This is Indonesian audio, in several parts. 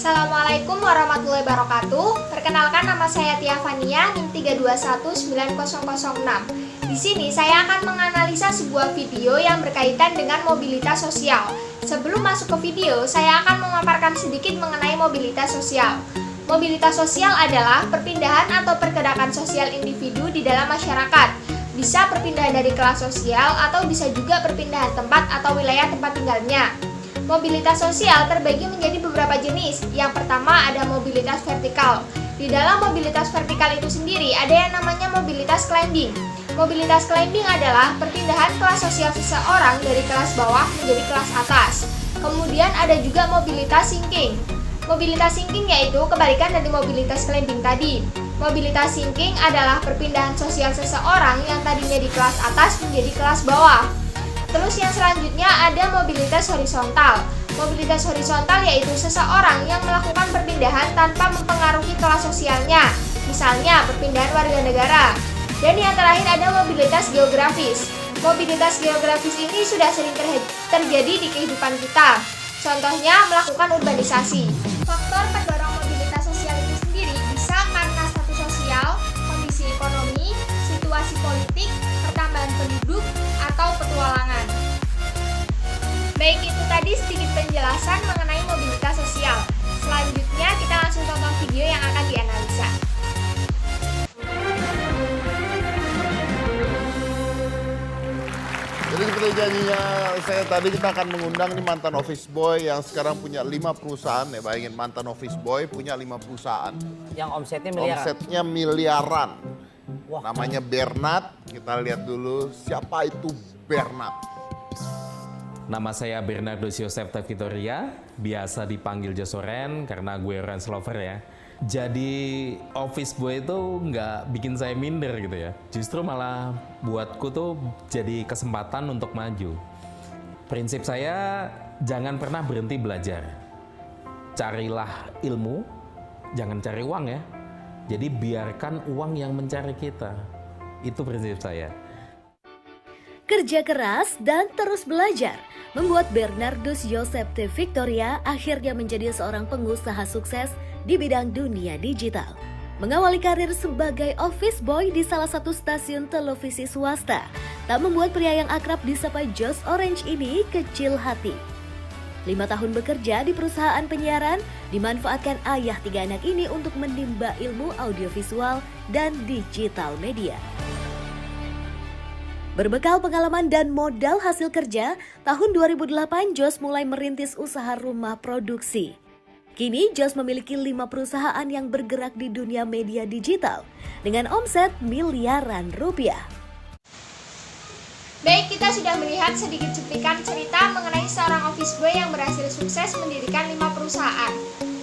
Assalamualaikum warahmatullahi wabarakatuh. Perkenalkan, nama saya Tia Fania, NIM 3219006. Di sini saya akan menganalisa sebuah video yang berkaitan dengan mobilitas sosial. Sebelum masuk ke video, saya akan memaparkan sedikit mengenai mobilitas sosial. Mobilitas sosial adalah perpindahan atau pergerakan sosial individu di dalam masyarakat. Bisa perpindahan dari kelas sosial atau bisa juga perpindahan tempat atau wilayah tempat tinggalnya. Mobilitas sosial terbagi menjadi beberapa jenis. Yang pertama ada mobilitas vertikal. Di dalam mobilitas vertikal itu sendiri ada yang namanya mobilitas climbing. Mobilitas climbing adalah perpindahan kelas sosial seseorang dari kelas bawah menjadi kelas atas. Kemudian ada juga mobilitas sinking. Mobilitas sinking yaitu kebalikan dari mobilitas climbing tadi. Mobilitas sinking adalah perpindahan sosial seseorang yang tadinya di kelas atas menjadi kelas bawah. Terus yang selanjutnya ada mobilitas horizontal. Mobilitas horizontal yaitu seseorang yang melakukan perpindahan tanpa mempengaruhi kelas sosialnya, misalnya perpindahan warga negara. Dan yang terakhir ada mobilitas geografis. Mobilitas geografis ini sudah sering terjadi di kehidupan kita. Contohnya melakukan urbanisasi. Faktor pendorong mobilitas sosial itu sendiri bisa karena status sosial, kondisi ekonomi, situasi politik, pertambahan penduduk, atau petualangan. Baik, itu tadi sedikit penjelasan mengenai mobilitas sosial. Selanjutnya kita langsung tonton video yang akan dianalisa. Jadi seperti janjinya saya tadi, kita akan mengundang nih mantan office boy yang sekarang punya 5 perusahaan. Ya bayangin, mantan office boy punya 5 perusahaan. Yang omsetnya miliaran. Omsetnya miliaran. Wah. Namanya Bernard. Kita lihat dulu siapa itu Bernard. Nama saya Bernardus Yosef Victoria, biasa dipanggil Josoren karena gue Range Lover ya. Jadi office boy itu nggak bikin saya minder gitu ya. Justru malah buatku tuh jadi kesempatan untuk maju. Prinsip saya, jangan pernah berhenti belajar. Carilah ilmu, jangan cari uang ya. Jadi biarkan uang yang mencari kita. Itu prinsip saya. Kerja keras dan terus belajar membuat Bernardus Yosef Victoria akhirnya menjadi seorang pengusaha sukses di bidang dunia digital. Mengawali karir sebagai office boy di salah satu stasiun televisi swasta, tak membuat pria yang akrab disapa Jos Orange ini kecil hati. 5 tahun bekerja di perusahaan penyiaran, dimanfaatkan ayah 3 anak ini untuk menimba ilmu audiovisual dan digital media. Berbekal pengalaman dan modal hasil kerja, tahun 2008 Jos mulai merintis usaha rumah produksi. Kini Jos memiliki 5 perusahaan yang bergerak di dunia media digital dengan omset miliaran rupiah. Baik, kita sudah melihat sedikit cuplikan cerita mengenai seorang office boy yang berhasil sukses mendirikan 5 perusahaan.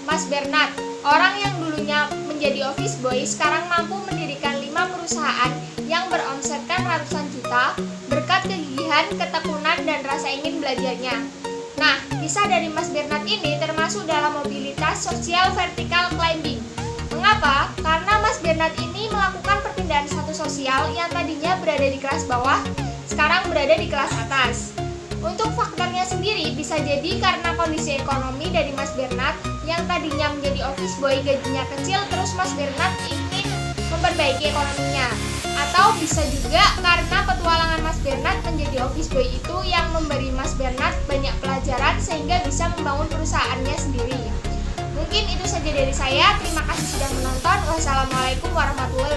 Mas Bernard, orang yang dulunya menjadi office boy, sekarang mampu mendirikan 5 perusahaan yang beromsetkan ratusan juta berkat kegigihan, ketekunan, dan rasa ingin belajarnya. Nah, kisah dari Mas Bernard ini termasuk dalam mobilitas sosial vertikal climbing. Mengapa? Karena Mas Bernard ini melakukan perpindahan status sosial yang tadinya berada di kelas bawah, sekarang berada di kelas atas. Untuk faktornya sendiri bisa jadi karena kondisi ekonomi dari Mas Bernard yang tadinya menjadi office boy gajinya kecil, terus Mas Bernard ingin memperbaiki ekonominya. Atau bisa juga karena petualangan Mas Bernard menjadi office boy itu yang memberi Mas Bernard banyak pelajaran sehingga bisa membangun perusahaannya sendiri. Mungkin itu saja dari saya. Terima kasih sudah menonton. Wassalamualaikum warahmatullahi wabarakatuh.